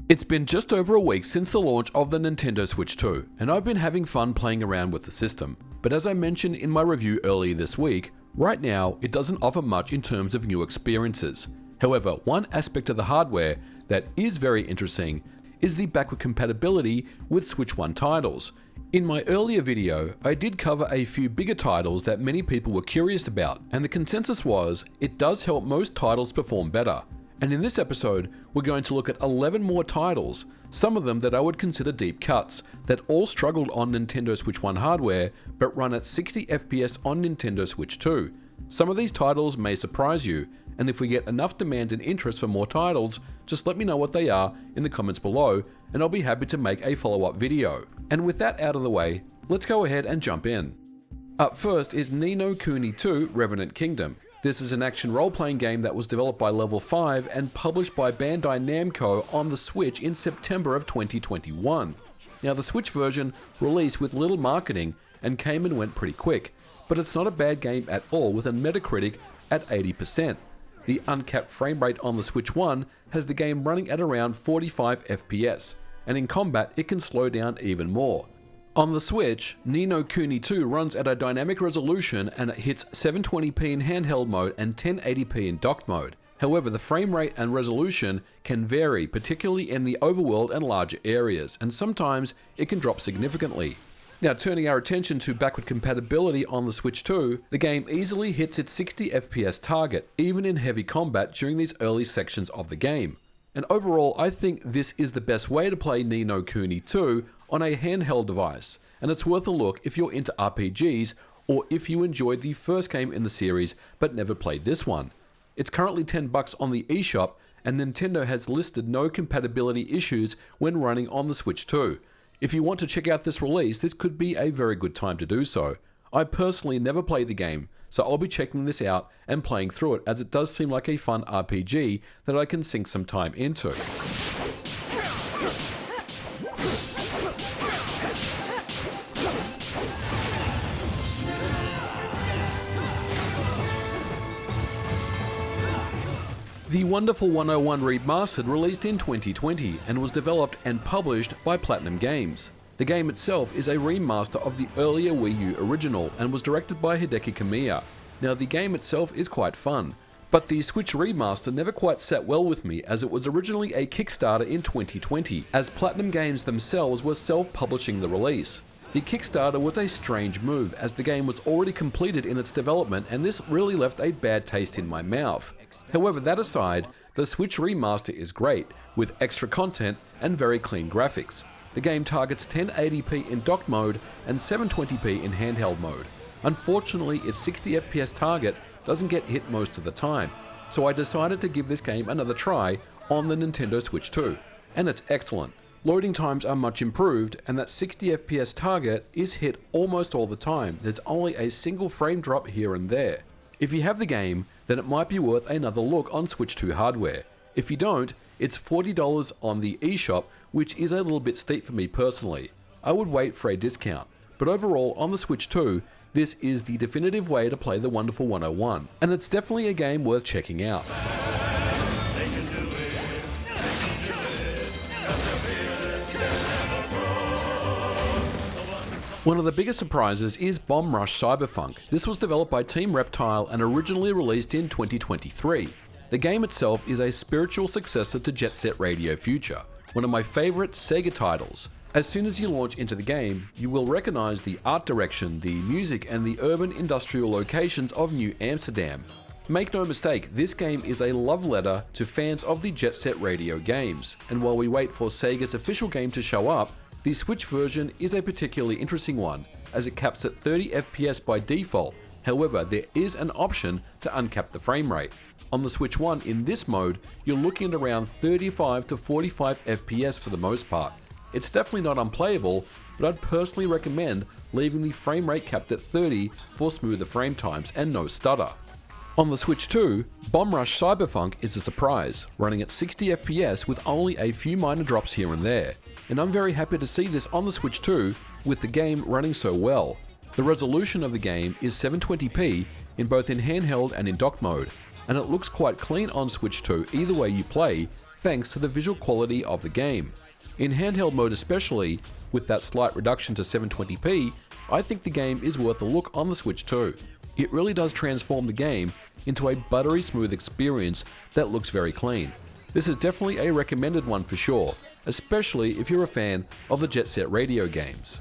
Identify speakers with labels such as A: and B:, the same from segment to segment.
A: It's been just over a week since the launch of the Nintendo Switch 2, and I've been having fun playing around with the system. But as I mentioned in my review earlier this week, right now it doesn't offer much in terms of new experiences. However, one aspect of the hardware that is very interesting is the backward compatibility with Switch 1 titles. In my earlier video, I did cover a few bigger titles that many people were curious about, and the consensus was it does help most titles perform better. And in this episode, we're going to look at 11 more titles, some of them that I would consider deep cuts, that all struggled on Nintendo Switch 1 hardware, but run at 60 FPS on Nintendo Switch 2. Some of these titles may surprise you, and if we get enough demand and interest for more titles, just let me know what they are in the comments below, and I'll be happy to make a follow-up video. And with that out of the way, let's go ahead and jump in. Up first is No Kuni 2 Revenant Kingdom. This is an action role-playing game that was developed by Level 5 and published by Bandai Namco on the Switch in September of 2021. Now, the Switch version released with little marketing and came and went pretty quick, but it's not a bad game at all with a Metacritic at 80%. The uncapped frame rate on the Switch 1 has the game running at around 45 FPS, and in combat it can slow down even more. On the Switch, No Kuni 2 runs at a dynamic resolution and it hits 720p in handheld mode and 1080p in docked mode. However, the frame rate and resolution can vary, particularly in the overworld and larger areas, and sometimes it can drop significantly. Now, turning our attention to backward compatibility on the Switch 2, the game easily hits its 60 FPS target, even in heavy combat during these early sections of the game. And overall, I think this is the best way to play No Kuni 2 on a handheld device, and it's worth a look if you're into RPGs or if you enjoyed the first game in the series but never played this one. It's currently $10 on the eShop, and Nintendo has listed no compatibility issues when running on the Switch 2. If you want to check out this release, this could be a very good time to do so. I personally never played the game, so I'll be checking this out and playing through it, as it does seem like a fun RPG that I can sink some time into. The Wonderful 101 Remastered released in 2020 and was developed and published by Platinum Games. The game itself is a remaster of the earlier Wii U original and was directed by Hideki Kamiya. Now, the game itself is quite fun, but the Switch remaster never quite sat well with me, as it was originally a Kickstarter in 2020, as Platinum Games themselves were self-publishing the release. The Kickstarter was a strange move, as the game was already completed in its development, and this really left a bad taste in my mouth. However, that aside, the Switch remaster is great, with extra content and very clean graphics. The game targets 1080p in docked mode and 720p in handheld mode. Unfortunately, its 60 FPS target doesn't get hit most of the time, so I decided to give this game another try on the Nintendo Switch 2, and it's excellent. Loading times are much improved, and that 60 FPS target is hit almost all the time. There's only a single frame drop here and there. If you have the game, then it might be worth another look on Switch 2 hardware. If you don't, it's $40 on the eShop, which is a little bit steep for me personally. I would wait for a discount, but overall on the Switch 2, this is the definitive way to play the Wonderful 101, and it's definitely a game worth checking out. One of the biggest surprises is Bomb Rush Cyberfunk. This was developed by Team Reptile and originally released in 2023. The game itself is a spiritual successor to Jet Set Radio Future, one of my favorite Sega titles. As soon as you launch into the game, you will recognize the art direction, the music, and the urban industrial locations of New Amsterdam. Make no mistake, this game is a love letter to fans of the Jet Set Radio games, and while we wait for Sega's official game to show up, the Switch version is a particularly interesting one, as it caps at 30 FPS by default. However, there is an option to uncap the frame rate. On the Switch 1 in this mode, you're looking at around 35 to 45 FPS for the most part. It's definitely not unplayable, but I'd personally recommend leaving the frame rate capped at 30 for smoother frame times and no stutter. On the Switch 2, Bomb Rush Cyberfunk is a surprise, running at 60 FPS with only a few minor drops here and there. And I'm very happy to see this on the Switch 2 with the game running so well. The resolution of the game is 720p in both in handheld and in dock mode, and it looks quite clean on Switch 2 either way you play, thanks to the visual quality of the game. In handheld mode especially, with that slight reduction to 720p, I think the game is worth a look on the Switch too. It really does transform the game into a buttery smooth experience that looks very clean. This is definitely a recommended one for sure, especially if you're a fan of the Jet Set Radio games.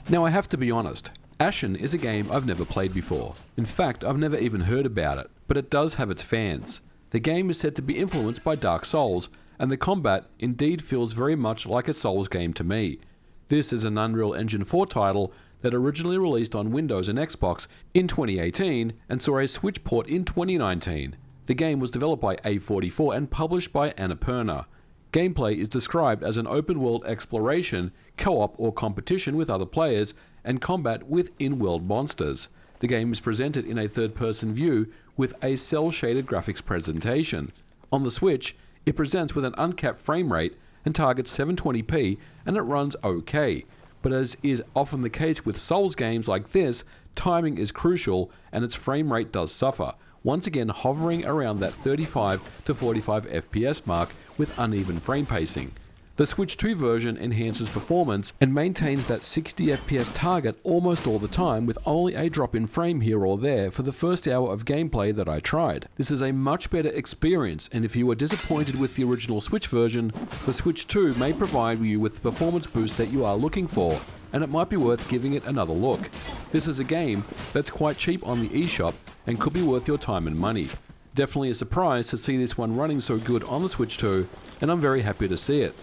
A: Now I have to be honest, Ashen is a game I've never played before. In fact, I've never even heard about it, but it does have its fans. The game is said to be influenced by Dark Souls, and the combat indeed feels very much like a Souls game to me. This is an Unreal Engine 4 title that originally released on Windows and Xbox in 2018 and saw a Switch port in 2019. The game was developed by A44 and published by Annapurna. Gameplay is described as an open-world exploration, co-op or competition with other players, and combat with in-world monsters. The game is presented in a third-person view with a cel-shaded graphics presentation. On the Switch, it presents with an uncapped frame rate and targets 720p, and it runs okay. But as is often the case with Souls games like this, timing is crucial and its frame rate does suffer, once again hovering around that 35 to 45 FPS mark with uneven frame pacing. The Switch 2 version enhances performance and maintains that 60 FPS target almost all the time, with only a drop in frame here or there for the first hour of gameplay that I tried. This is a much better experience, and if you were disappointed with the original Switch version, the Switch 2 may provide you with the performance boost that you are looking for, and it might be worth giving it another look. This is a game that's quite cheap on the eShop and could be worth your time and money. Definitely a surprise to see this one running so good on the Switch 2, and I'm very happy to see it.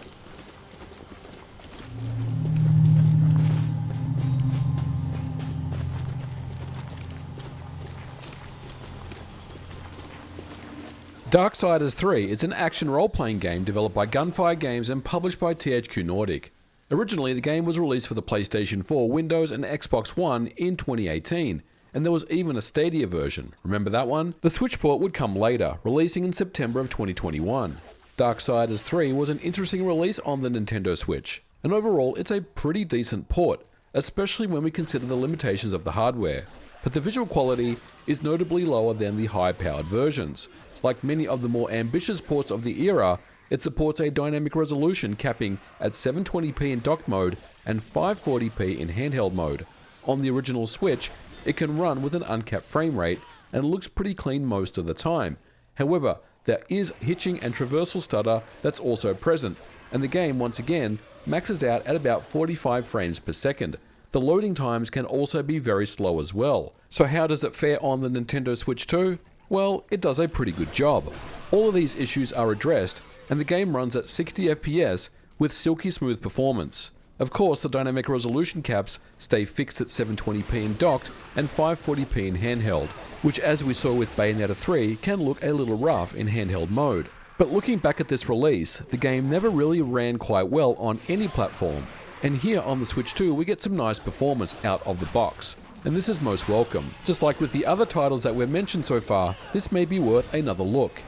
A: Darksiders 3 is an action role-playing game developed by Gunfire Games and published by THQ Nordic. Originally, the game was released for the PlayStation 4, Windows and Xbox One in 2018, and there was even a Stadia version. Remember that one? The Switch port would come later, releasing in September of 2021. Darksiders 3 was an interesting release on the Nintendo Switch, and overall it's a pretty decent port, especially when we consider the limitations of the hardware. But the visual quality is notably lower than the high-powered versions. Like many of the more ambitious ports of the era, it supports a dynamic resolution capping at 720p in docked mode and 540p in handheld mode. On the original Switch, it can run with an uncapped frame rate and looks pretty clean most of the time. However, there is hitching and traversal stutter that's also present, and the game once again maxes out at about 45 frames per second. The loading times can also be very slow as well. So how does it fare on the Nintendo Switch 2? Well, it does a pretty good job. All of these issues are addressed, and the game runs at 60 FPS with silky smooth performance. Of course, the dynamic resolution caps stay fixed at 720p in docked and 540p in handheld, which as we saw with Bayonetta 3 can look a little rough in handheld mode. But looking back at this release, the game never really ran quite well on any platform, and here on the Switch 2 we get some nice performance out of the box. And this is most welcome. Just like with the other titles that we've mentioned so far, this may be worth another look.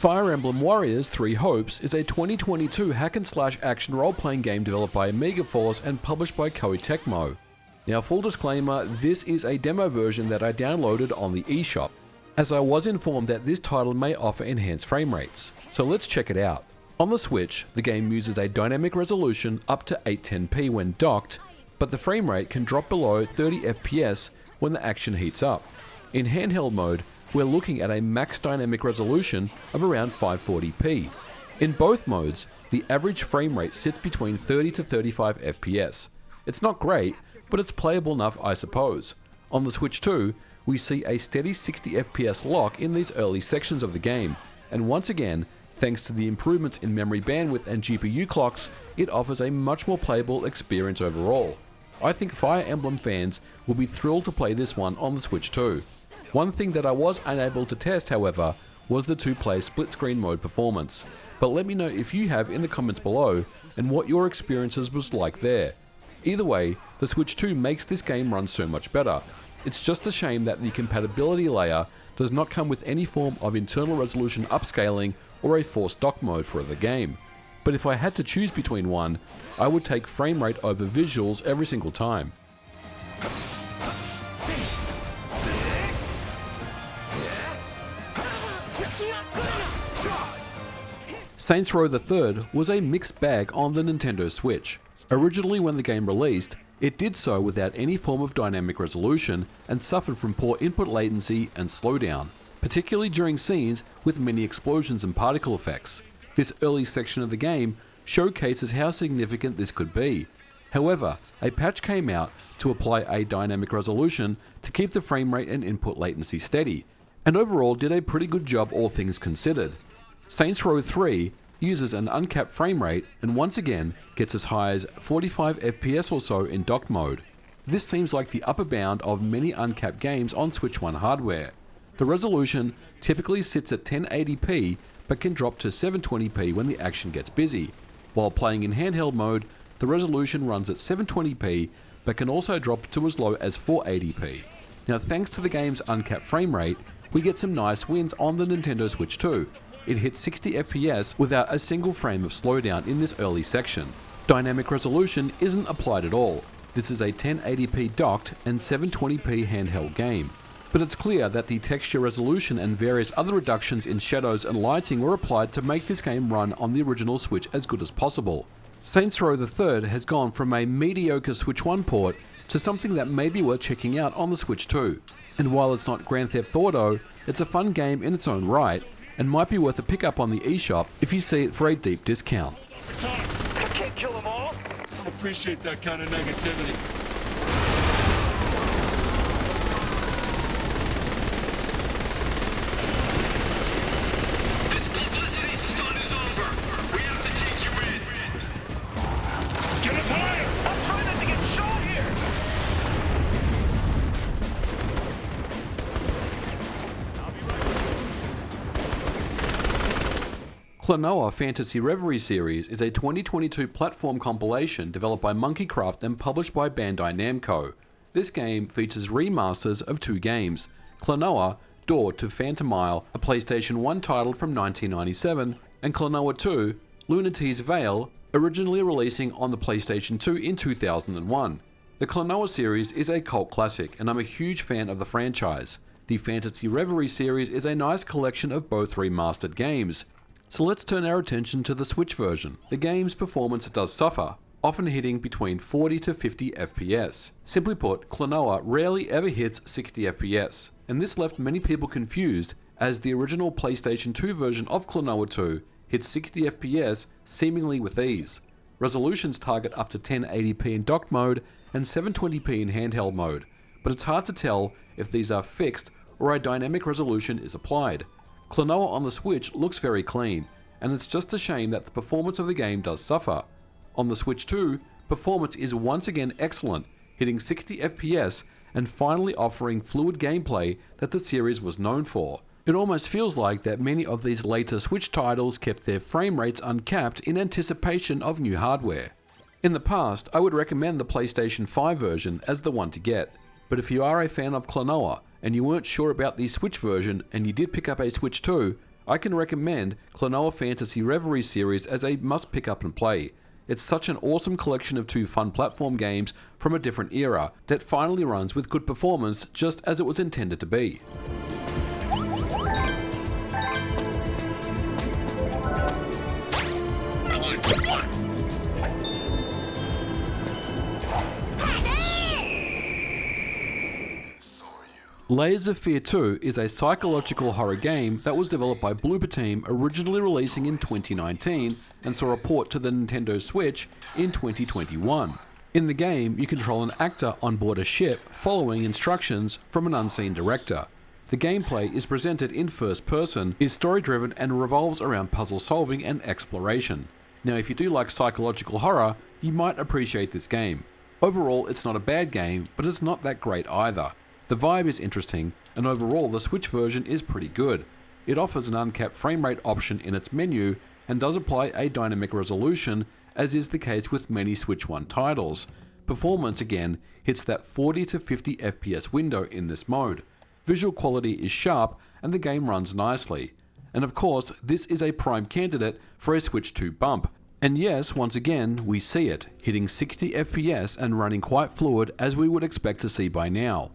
A: Fire Emblem Warriors 3 Hopes is a 2022 hack-and-slash action role-playing game developed by Omega Force and published by Koei Tecmo. Now, full disclaimer, this is a demo version that I downloaded on the eShop, as I was informed that this title may offer enhanced frame rates. So let's check it out. On the Switch, the game uses a dynamic resolution up to 810p when docked, but the frame rate can drop below 30 FPS when the action heats up. In handheld mode, we're looking at a max dynamic resolution of around 540p. In both modes, the average frame rate sits between 30 to 35 FPS. It's not great, but it's playable enough, I suppose. On the Switch 2, we see a steady 60 FPS lock in these early sections of the game, and once again, thanks to the improvements in memory bandwidth and GPU clocks, it offers a much more playable experience overall. I think Fire Emblem fans will be thrilled to play this one on the Switch 2. One thing that I was unable to test, however, was the two-player split-screen mode performance. But let me know if you have in the comments below and what your experiences was like there. Either way, the Switch 2 makes this game run so much better. It's just a shame that the compatibility layer does not come with any form of internal resolution upscaling or a forced dock mode for the game. But if I had to choose between one, I would take frame rate over visuals every single time. Saints Row the Third was a mixed bag on the Nintendo Switch. Originally when the game released, it did so without any form of dynamic resolution and suffered from poor input latency and slowdown, particularly during scenes with many explosions and particle effects. This early section of the game showcases how significant this could be. However, a patch came out to apply a dynamic resolution to keep the frame rate and input latency steady, and overall did a pretty good job all things considered. Saints Row 3 uses an uncapped frame rate and once again gets as high as 45 FPS or so in docked mode. This seems like the upper bound of many uncapped games on Switch 1 hardware. The resolution typically sits at 1080p but can drop to 720p when the action gets busy. While playing in handheld mode, the resolution runs at 720p but can also drop to as low as 480p. Now thanks to the game's uncapped frame rate, we get some nice wins on the Nintendo Switch 2. It hits 60 FPS without a single frame of slowdown in this early section. Dynamic resolution isn't applied at all. This is a 1080p docked and 720p handheld game. But it's clear that the texture resolution and various other reductions in shadows and lighting were applied to make this game run on the original Switch as good as possible. Saints Row the Third has gone from a mediocre Switch 1 port to something that may be worth checking out on the Switch 2. And while it's not Grand Theft Auto, it's a fun game in its own right, and might be worth a pickup on the eShop if you see it for a deep discount.
B: I can't kill them all.
C: I appreciate that kind of negativity.
B: This publicity stunt is over. We have to take you in. Get us higher. I'm trying not to get shot here.
A: Klonoa Phantasy Reverie series is a 2022 platform compilation developed by Monkeycraft and published by Bandai Namco. This game features remasters of two games, Klonoa Door to Phantom Isle, a PlayStation 1 title from 1997, and Klonoa 2 Lunati's Veil, originally releasing on the PlayStation 2 in 2001. The Klonoa series is a cult classic, and I'm a huge fan of the franchise. The Phantasy Reverie series is a nice collection of both remastered games. So let's turn our attention to the Switch version. The game's performance does suffer, often hitting between 40 to 50 FPS. Simply put, Klonoa rarely ever hits 60 FPS, and this left many people confused as the original PlayStation 2 version of Klonoa 2 hits 60 FPS seemingly with ease. Resolutions target up to 1080p in docked mode and 720p in handheld mode, but it's hard to tell if these are fixed or a dynamic resolution is applied. Klonoa on the Switch looks very clean, and it's just a shame that the performance of the game does suffer. On the Switch 2, performance is once again excellent, hitting 60 FPS and finally offering fluid gameplay that the series was known for. It almost feels like that many of these later Switch titles kept their frame rates uncapped in anticipation of new hardware. In the past, I would recommend the PlayStation 5 version as the one to get, but if you are a fan of Klonoa and you weren't sure about the Switch version and you did pick up a Switch 2, I can recommend Klonoa Phantasy Reverie series as a must pick up and play. It's such an awesome collection of two fun platform games from a different era that finally runs with good performance just as it was intended to be. Layers of Fear 2 is a psychological horror game that was developed by Bloober Team, originally releasing in 2019 and saw a port to the Nintendo Switch in 2021. In the game, you control an actor on board a ship following instructions from an unseen director. The gameplay is presented in first person, is story driven and revolves around puzzle solving and exploration. Now if you do like psychological horror, you might appreciate this game. Overall, it's not a bad game, but it's not that great either. The vibe is interesting, and overall the Switch version is pretty good. It offers an uncapped frame rate option in its menu, and does apply a dynamic resolution, as is the case with many Switch 1 titles. Performance again hits that 40 to 50 FPS window in this mode. Visual quality is sharp and the game runs nicely. And of course, this is a prime candidate for a Switch 2 bump. And yes, once again, we see it, hitting 60 FPS and running quite fluid as we would expect to see by now.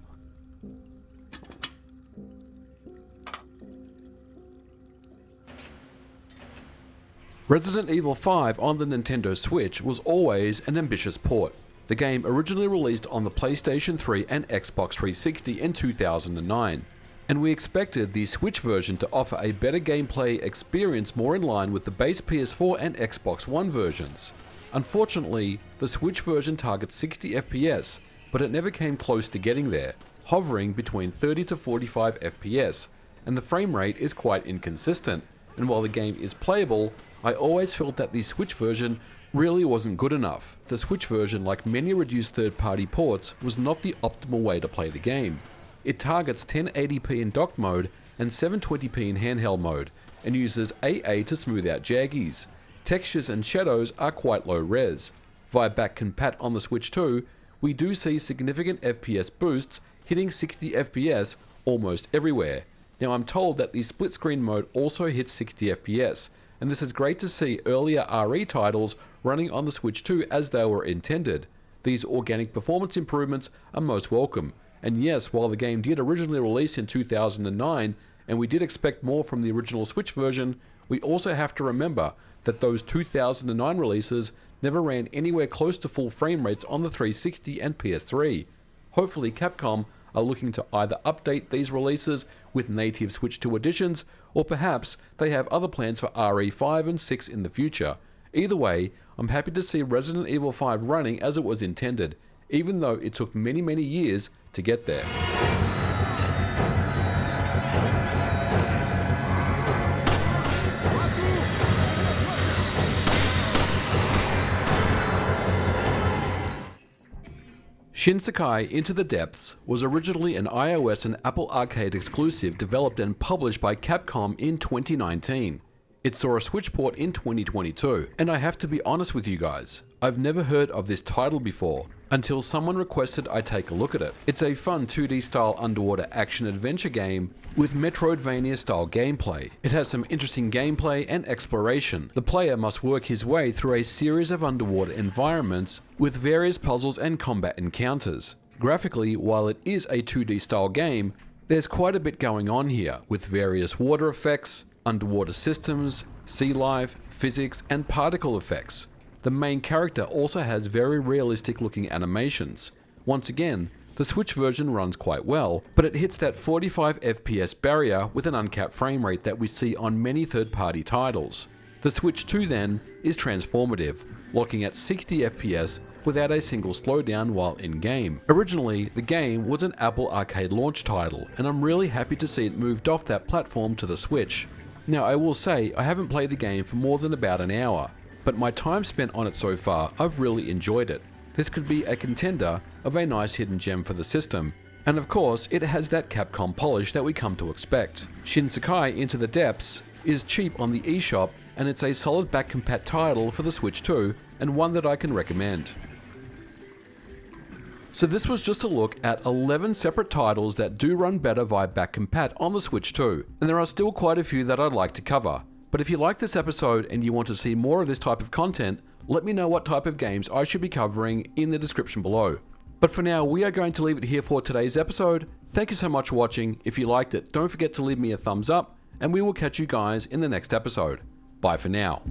A: Resident Evil 5 on the Nintendo Switch was always an ambitious port. The game originally released on the PlayStation 3 and Xbox 360 in 2009, and we expected the Switch version to offer a better gameplay experience more in line with the base PS4 and Xbox One versions. Unfortunately, the Switch version targets 60 FPS, but it never came close to getting there, hovering between 30 to 45 FPS, and the frame rate is quite inconsistent, and while the game is playable, I always felt that the Switch version really wasn't good enough. The Switch version, like many reduced third-party ports, was not the optimal way to play the game. It targets 1080p in dock mode and 720p in handheld mode, and uses AA to smooth out jaggies. Textures and shadows are quite low res. Via back compat on the Switch 2, we do see significant FPS boosts hitting 60 FPS almost everywhere. Now I'm told that the split screen mode also hits 60 FPS, and this is great to see earlier RE titles running on the Switch 2 as they were intended. These organic performance improvements are most welcome, and yes, while the game did originally release in 2009, and we did expect more from the original Switch version, we also have to remember that those 2009 releases never ran anywhere close to full frame rates on the 360 and PS3. Hopefully Capcom are looking to either update these releases with native Switch 2 editions, or perhaps they have other plans for RE5 and 6 in the future. Either way, I'm happy to see Resident Evil 5 running as it was intended, even though it took many years to get there. Shinsekai Into the Depths was originally an iOS and Apple Arcade exclusive developed and published by Capcom in 2019. It saw a Switch port in 2022, and I have to be honest with you guys, I've never heard of this title before, until someone requested I take a look at it. It's a fun 2D style underwater action-adventure game with Metroidvania style gameplay. It has some interesting gameplay and exploration. The player must work his way through a series of underwater environments with various puzzles and combat encounters. Graphically, while it is a 2D style game, there's quite a bit going on here, with various water effects, underwater systems, sea life, physics, and particle effects. The main character also has very realistic looking animations. Once again, the Switch version runs quite well, but it hits that 45 FPS barrier with an uncapped frame rate that we see on many third-party titles. The Switch 2 then is transformative, locking at 60 FPS without a single slowdown while in-game. Originally, the game was an Apple Arcade launch title, and I'm really happy to see it moved off that platform to the Switch. Now I will say, I haven't played the game for more than about an hour, but my time spent on it so far, I've really enjoyed it. This could be a contender of a nice hidden gem for the system. And of course, it has that Capcom polish that we come to expect. Shinsekai Into the Depths is cheap on the eShop, and it's a solid back compat title for the Switch 2, and one that I can recommend. So this was just a look at 11 separate titles that do run better via back compat on the Switch 2, and there are still quite a few that I'd like to cover. But if you like this episode and you want to see more of this type of content, let me know what type of games I should be covering in the description below. But for now, we are going to leave it here for today's episode. Thank you so much for watching. If you liked it, don't forget to leave me a thumbs up, and we will catch you guys in the next episode. Bye for now.